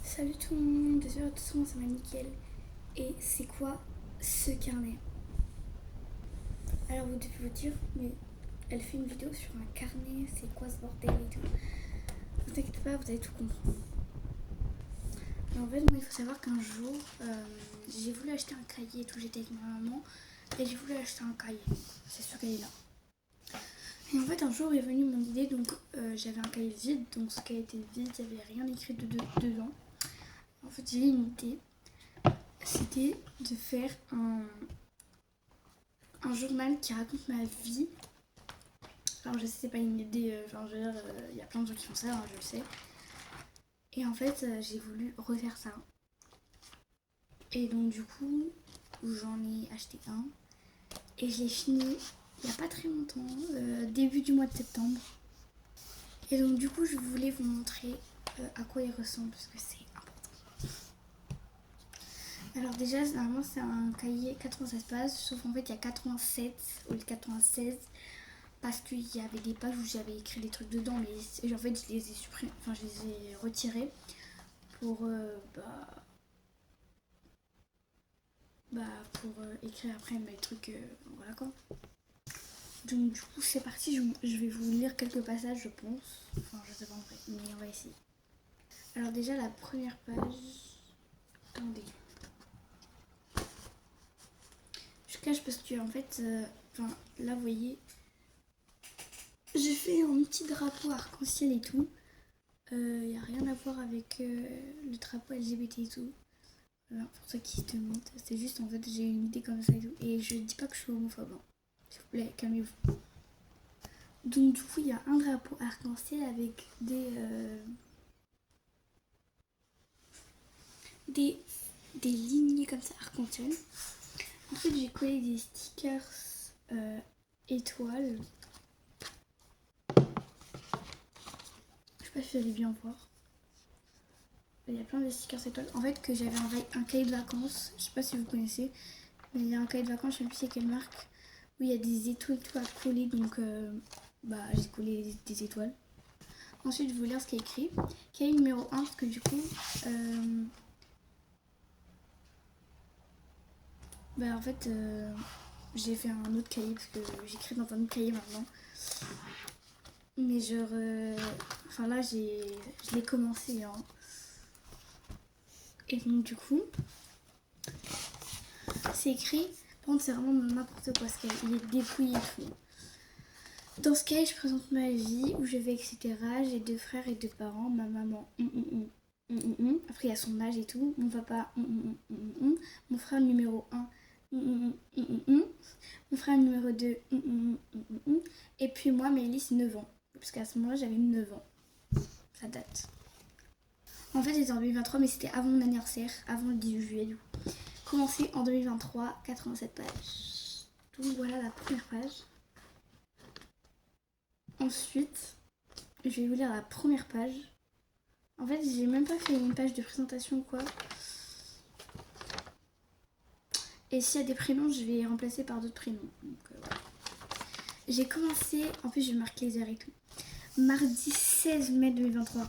Salut tout le monde, j'espère que tout le monde ça va nickel. Et c'est quoi ce carnet? Alors vous devez vous dire, mais elle fait une vidéo sur un carnet, c'est quoi ce bordel et tout. Ne vous inquiétez pas, vous allez tout comprendre. Mais en fait, moi il faut savoir qu'un jour, j'ai voulu acheter un cahier et tout, j'étais avec ma maman et j'ai voulu acheter un cahier. C'est ce cahier-là. Et en fait, un jour est venue mon idée, donc j'avais un cahier vide, donc ce cahier était vide, il n'y avait rien écrit dedans. En fait, j'ai eu une idée, c'était de faire un journal qui raconte ma vie. Alors je sais, c'est pas une idée, enfin je veux dire, il y a plein de gens qui font ça, hein, je le sais. Et en fait, j'ai voulu refaire ça. Et donc du coup, j'en ai acheté un. Et je l'ai fini il n'y a pas très longtemps, début du mois de septembre. Et donc du coup, je voulais vous montrer à quoi il ressemble, parce que c'est important. Alors déjà, normalement c'est un cahier 96 pages, sauf en fait il y a 87 au lieu de 96. Parce qu'il y avait des pages où j'avais écrit des trucs dedans, mais en fait je les ai supprimés, enfin je les ai retirés pour pour écrire après mes trucs, voilà quoi. Donc du coup c'est parti, je vais vous lire quelques passages je pense, enfin je sais pas en vrai, mais on va essayer. Alors déjà la première page, attendez, je cache parce que en fait, là vous voyez, j'ai fait un petit drapeau arc-en-ciel et tout. Il n'y a rien à voir avec le drapeau LGBT et tout. Voilà, pour ceux qui se demandent, c'est juste en fait j'ai une idée comme ça et tout. Et je dis pas que je suis homophobe, hein. S'il vous plaît, calmez-vous. Donc du coup il y a un drapeau arc-en-ciel avec des, des lignées comme ça arc-en-ciel. Ensuite j'ai collé des stickers étoiles. Je sais pas si vous allez bien voir. Il y a plein de stickers étoiles. En fait que j'avais un cahier de vacances, je sais pas si vous connaissez, mais il y a un cahier de vacances, je sais plus c'est quelle marque, où il y a des étoiles tout à coller, donc j'ai collé des étoiles. Ensuite, je vais vous lire ce qui est écrit. Cahier numéro 1, parce que du coup, en fait, j'ai fait un autre cahier, parce que j'écris dans un autre cahier maintenant. Mais genre, là, je l'ai commencé, hein. Et donc, du coup, c'est écrit. Par contre, c'est vraiment n'importe quoi, ce cahier. Il est dépouillé et tout. Dans ce cahier, je présente ma vie, où je vais, etc. J'ai 2 frères et 2 parents, ma maman, après il y a son âge et tout, mon papa, mon frère numéro 1, mon frère numéro 2, et puis moi, Mélis, 9 ans, parce qu'à ce moment-là, j'avais 9 ans, ça date. En fait, c'était en 2023, mais c'était avant mon anniversaire, avant le 18 juillet, du coup. Commencé en 2023, 87 pages. Donc voilà la première page. Ensuite, je vais vous lire la première page. En fait, j'ai même pas fait une page de présentation ou quoi. Et s'il y a des prénoms, je vais remplacer par d'autres prénoms. Donc, voilà. J'ai commencé, en plus je vais marquer les heures et tout. Mardi 16 mai 2023.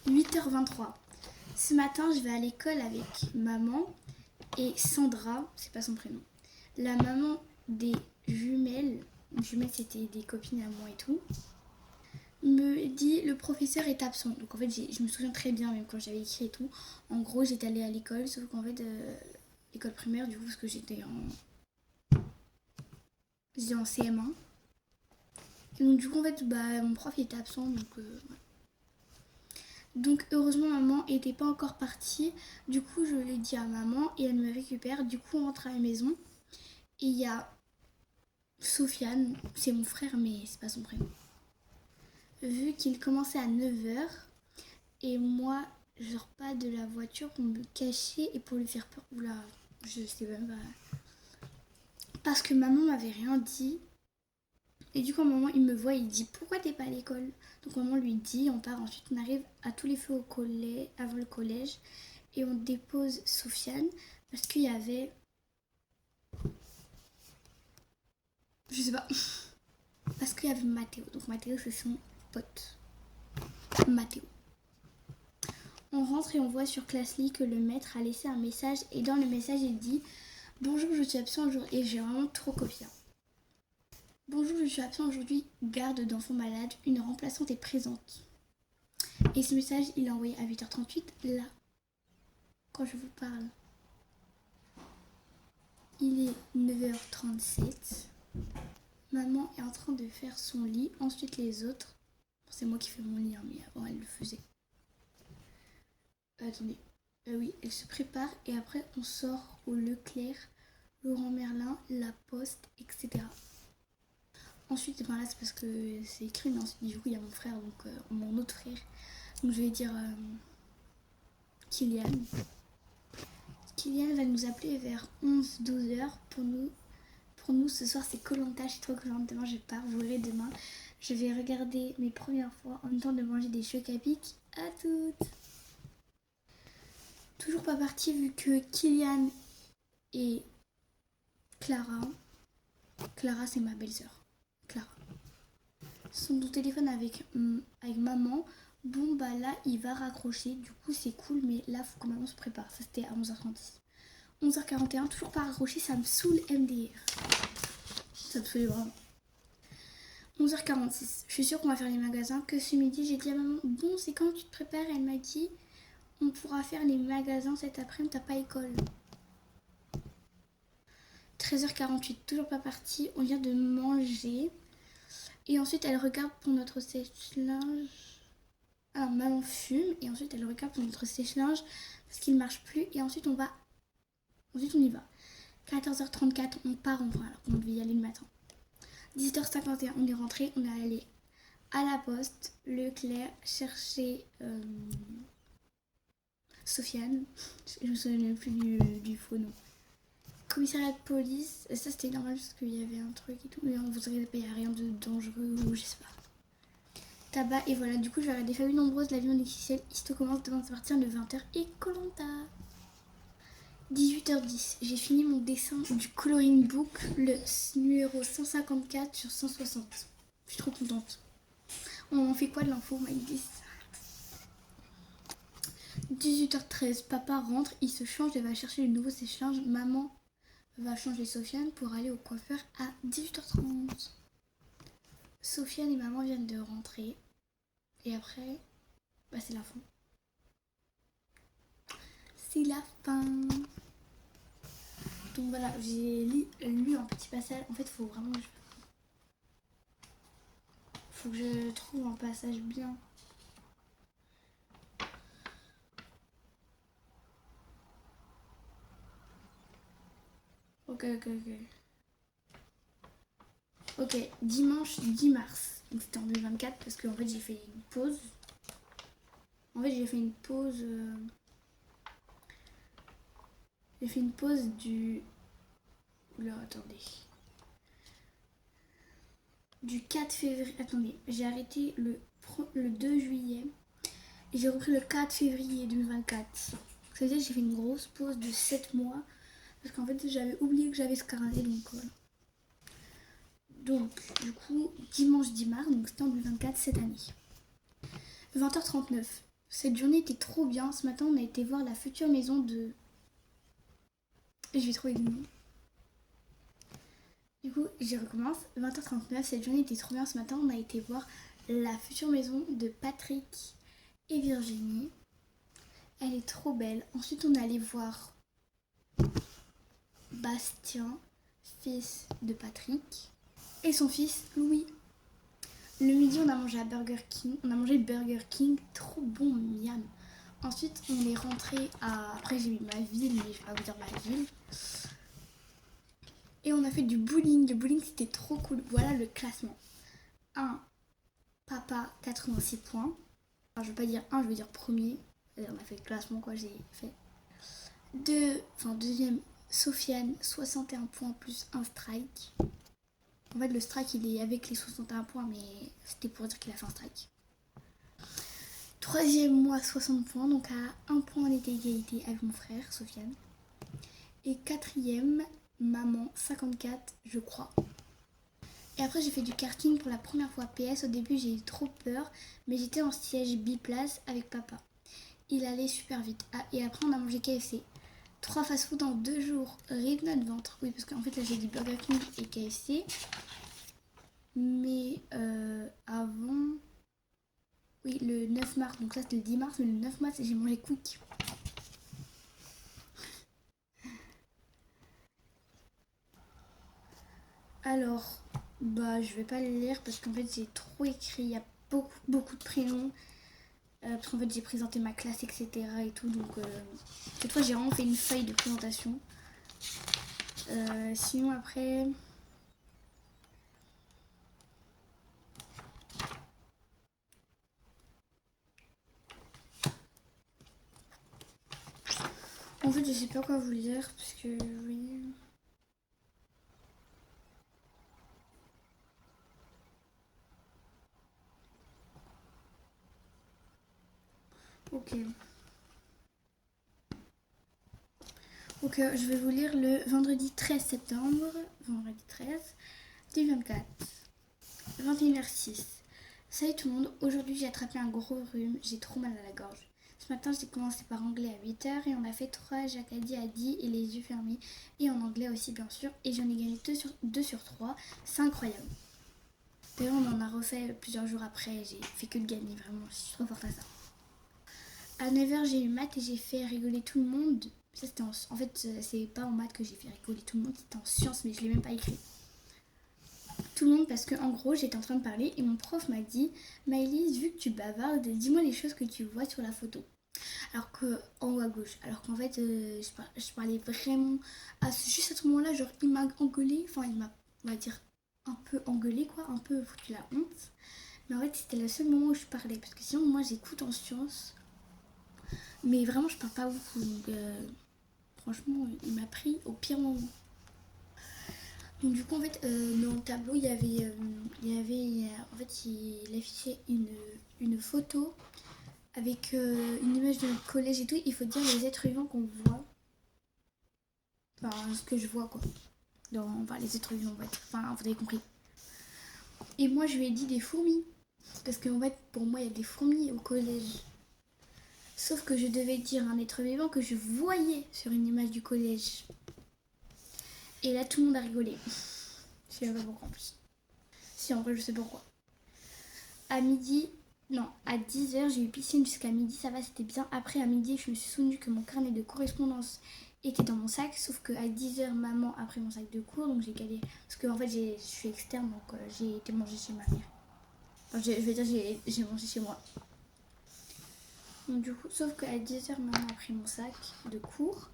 8h23. Ce matin, je vais à l'école avec maman et Sandra, c'est pas son prénom. La maman des jumelles, c'était des copines à moi et tout, me dit le professeur est absent. Donc en fait, je me souviens très bien, même quand j'avais écrit et tout. En gros, j'étais allée à l'école, sauf qu'en fait, l'école primaire, du coup, parce que j'étais en CM1. Et donc, du coup, en fait, mon prof était absent, donc voilà. Donc, heureusement, maman était pas encore partie. Du coup, je l'ai dit à maman et elle me récupère. Du coup, on rentre à la maison. Et il y a Sofiane, c'est mon frère, mais c'est pas son prénom. Vu qu'il commençait à 9h, et moi, je sors pas de la voiture pour me cacher et pour lui faire peur. Oula, je sais même pas. Parce que maman m'avait rien dit. Et du coup, à un moment, il me voit, il dit pourquoi t'es pas à l'école? Donc maman lui dit, on part, ensuite on arrive à tous les feux au collège, avant le collège, et on dépose Sofiane parce qu'il y avait, je sais pas, parce qu'il y avait Mathéo. Donc Mathéo, c'est son pote. Mathéo. On rentre et on voit sur Classly que le maître a laissé un message et dans le message il dit bonjour, je suis absent aujourd'hui et j'ai vraiment trop copié. Bonjour, je suis absent aujourd'hui, garde d'enfants malades, une remplaçante est présente. Et ce message il l'a envoyé à 8h38 là, quand je vous parle. Il est 9h37. Maman est en train de faire son lit, ensuite les autres. C'est moi qui fais mon lit, hein, mais avant elle le faisait. Attendez. Oui, elle se prépare et après on sort au Leclerc, Laurent Merlin, La Poste, etc. Ensuite, ben là c'est parce que c'est écrit, mais ensuite du coup il y a mon frère, donc mon autre frère. Donc je vais dire Kylian. Kylian va nous appeler vers 11-12 heures pour nous. Pour nous ce soir c'est Koh-Lanta, je suis trop contente, demain je pars, vous verrez demain. Je vais regarder mes premières fois en même temps de manger des chocs à pic. À toutes. Toujours pas parti vu que Kylian et Clara c'est ma belle-sœur, Clara, sont au téléphone avec maman. Bon bah là il va raccrocher, du coup c'est cool, mais là faut que maman se prépare. Ça c'était à 11h36. 11h41, toujours pas raccroché, ça me saoule MDR. Ça me saoule vraiment. 11h46, je suis sûre qu'on va faire les magasins. Que ce midi j'ai dit à maman, bon c'est quand tu te prépares? Elle m'a dit, on pourra faire les magasins cet après-midi, t'as pas école. 13h48, toujours pas parti, on vient de manger. Et ensuite elle regarde pour notre sèche-linge. Alors maman fume et ensuite elle regarde pour notre sèche-linge parce qu'il marche plus. Et ensuite on y va. 14h34, on part en vrai alors qu'on devait y aller le matin. 17h51, on est rentré, on est allé à la poste, Leclerc, chercher Sofiane. Je me souviens même plus du faux nom. Commissariat de police, ça c'était normal parce qu'il y avait un truc et tout, mais on vous aurait payé rien de dangereux ou je sais pas. Tabac et voilà, du coup je vais regarder Famille Nombreuse, l'avion XXL, Histo commence demain à partir de 20h et Koh-Lanta. 18h10, j'ai fini mon dessin du coloring book, le numéro 154 sur 160. Je suis trop contente. On en fait quoi de l'info, my guess? 18h13, papa rentre, il se change et va chercher le nouveau sèche-linge. Maman va changer Sofiane pour aller au coiffeur à 18h30. Sofiane et maman viennent de rentrer. Et après, bah c'est la fin. C'est la fin. Donc voilà, j'ai lu un petit passage. En fait, faut vraiment que je trouve un passage bien. Ok. Ok, dimanche 10 mars. Donc c'était en 2024 parce qu'en fait j'ai fait une pause. J'ai fait une pause du... Oula, attendez. Du 4 février... Attendez, j'ai arrêté le 2 juillet. Et j'ai repris le 4 février 2024. C'est-à-dire que j'ai fait une grosse pause de 7 mois. Parce qu'en fait j'avais oublié que j'avais ce carnet, donc voilà. Donc, du coup, dimanche 10 mars, donc c'était en 2024 cette année. 20h39. Cette journée était trop bien. Ce matin, on a été voir la future maison de... Et je vais trouver le nom. Du coup, j'y recommence. 20h39. Cette journée était trop bien. Ce matin, on a été voir la future maison de Patrick et Virginie. Elle est trop belle. Ensuite, on est allé voir Bastien, fils de Patrick, et son fils Louis. Le midi, on a mangé à Burger King. On a mangé Burger King, trop bon, miam. Ensuite, on est rentré à... Après, j'ai mis ma ville, mais je vais pas vous dire ma ville. Et on a fait du bowling. Le bowling, c'était trop cool. Voilà le classement. 1, papa, 86 points. Enfin, je veux pas dire 1, je veux dire premier. On a fait le classement, quoi, j'ai fait. Deuxième, Sofiane, 61 points plus un strike. En fait, le strike, il est avec les 61 points, mais c'était pour dire qu'il a fait un strike. Troisième, moi, 60 points, donc à 1 point, on était égalité avec mon frère, Sofiane. Et quatrième, maman, 54, je crois. Et après, j'ai fait du karting pour la première fois PS. Au début, j'ai eu trop peur, mais j'étais en siège biplace avec papa. il allait super vite. Ah, et après, on a mangé KFC. 3 fast-food en 2 jours. Ride notre ventre. Oui, parce qu'en fait, là, j'ai dit Burger King et KFC. Mais avant... Oui, le 9 mars. Donc ça, c'était le 10 mars. Mais le 9 mars, j'ai mangé Quick. Alors, bah, je vais pas le lire parce qu'en fait, j'ai trop écrit. Il y a beaucoup de prénoms. Parce qu'en fait, j'ai présenté ma classe, etc. et tout. Donc, cette fois, j'ai vraiment fait une feuille de présentation. Sinon, après... En fait, je sais pas quoi vous lire parce que, oui... Ok. Donc, je vais vous lire le vendredi 13 septembre. Vendredi 13 2024. 21h06. Salut tout le monde, aujourd'hui j'ai attrapé un gros rhume, j'ai trop mal à la gorge. Ce matin j'ai commencé par anglais à 8h et on a fait 3 jacadis à 10 et les yeux fermés. Et en anglais aussi bien sûr, et j'en ai gagné 2 sur 3, c'est incroyable. D'ailleurs on en a refait plusieurs jours après, j'ai fait que de gagner, vraiment, je suis trop forte à ça. À 9h j'ai eu maths et j'ai fait rigoler tout le monde. Ça c'était en fait c'est pas en maths que j'ai fait rigoler tout le monde, c'était en sciences mais je l'ai même pas écrit. Tout le monde parce que en gros j'étais en train de parler et mon prof m'a dit Maëlys, vu que tu bavardes, dis-moi les choses que tu vois sur la photo. Alors que en haut à gauche, alors qu'en fait je parlais vraiment juste à ce moment-là, genre il m'a engueulé, enfin il m'a on va dire un peu engueulé quoi, un peu foutu la honte. Mais en fait c'était le seul moment où je parlais parce que sinon moi j'écoute en sciences, mais vraiment je parle pas beaucoup. Donc franchement il m'a pris au pire moment. Donc du coup en fait dans le tableau en fait il affichait une photo avec une image de notre collège et tout. Il faut dire les êtres vivants qu'on voit, enfin ce que je vois quoi, enfin les êtres vivants en fait, enfin vous avez compris. Et moi je lui ai dit des fourmis parce qu'en fait pour moi il y a des fourmis au collège. Sauf que je devais dire un être vivant que je voyais sur une image du collège. Et là tout le monde a rigolé. Je sais pas pourquoi en plus. Si en vrai je sais pourquoi. À midi, non, à 10h, j'ai eu piscine jusqu'à midi, ça va, c'était bien. Après, à midi, je me suis souvenu que mon carnet de correspondance était dans mon sac, sauf qu'à 10h, maman a pris mon sac de cours, donc j'ai galé. Parce qu'en fait, je suis externe, donc j'ai été manger chez ma mère. Enfin, je veux dire, j'ai mangé chez moi. Donc, du coup, sauf qu'à 10h, maman a pris mon sac de cours.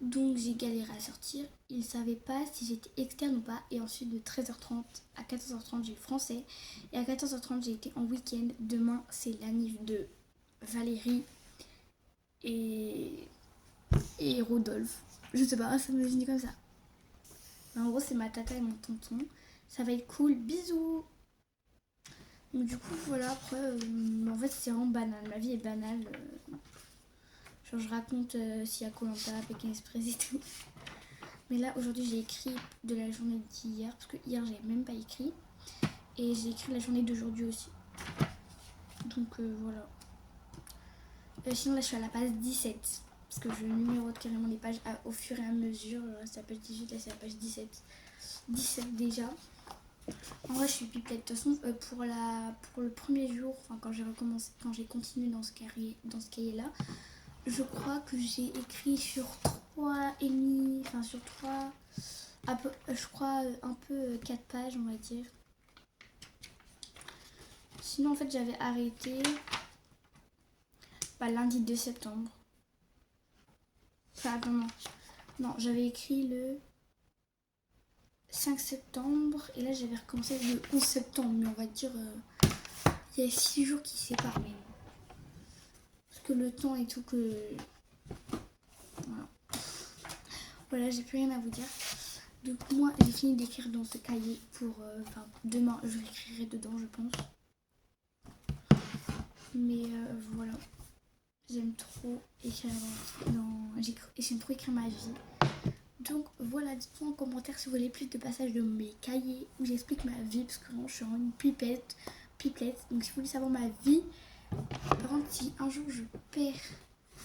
Donc j'ai galéré à sortir. Ils ne savaient pas si j'étais externe ou pas. Et ensuite de 13h30 à 14h30 j'ai eu français. Et à 14h30 j'ai été en week-end. Demain c'est l'anniv de Valérie et Rodolphe. Je sais pas, ça me finit comme ça. Mais en gros c'est ma tata et mon tonton. Ça va être cool. Bisous. Donc du coup voilà, après en fait c'est vraiment banal. Ma vie est banale. Genre je raconte s'il y a Koh-Lanta, Pékin Express et tout. Mais là aujourd'hui j'ai écrit de la journée d'hier parce que hier j'avais même pas écrit. Et j'ai écrit la journée d'aujourd'hui aussi. Donc voilà. Sinon là je suis à la page 17. Parce que je numérote carrément les pages au fur et à mesure. Là c'est la page 18, là c'est la page 17. 17 déjà. En vrai je suis pipelette. De toute façon pour le premier jour, enfin quand j'ai recommencé, quand j'ai continué dans ce cahier là, je crois que j'ai écrit sur 3,5, enfin sur 3, je crois un peu 4 pages on va dire. Sinon en fait j'avais arrêté lundi 2 septembre. Enfin attends non, j'avais écrit le 5 septembre et là j'avais recommencé le 11 septembre. Mais on va dire il y a 6 jours qui séparent même. Parce que le temps et tout que... Voilà, j'ai plus rien à vous dire. Donc moi j'ai fini d'écrire dans ce cahier pour... demain je l'écrirai dedans je pense. Mais voilà. J'aime trop écrire j'aime trop écrire ma vie. Donc voilà, dites-moi en commentaire si vous voulez plus de passages de mes cahiers où j'explique ma vie parce que vraiment je suis en une pipelette. Donc si vous voulez savoir ma vie, par contre si un jour je super.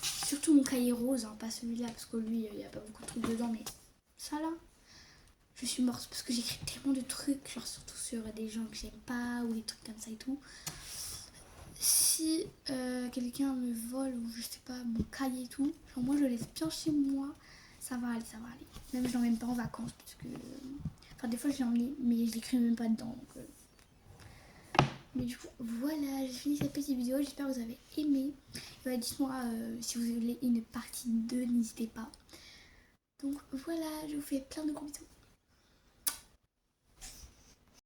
Surtout mon cahier rose, hein, pas celui-là, parce que lui, il n'y a pas beaucoup de trucs dedans, mais ça là, je suis morte parce que j'écris tellement de trucs, genre surtout sur des gens que j'aime pas ou des trucs comme ça et tout. Si quelqu'un me vole ou je sais pas, mon cahier et tout, genre moi je le laisse bien chez moi, ça va aller, ça va aller. Même je l'emmène pas en vacances parce que. Enfin, des fois je l'ai emmené, mais je l'écris même pas dedans. Donc, mais du coup, voilà, j'ai fini cette petite vidéo. J'espère que vous avez aimé. Et ouais, dites-moi si vous voulez une partie 2, n'hésitez pas. Donc voilà, je vous fais plein de gros bisous.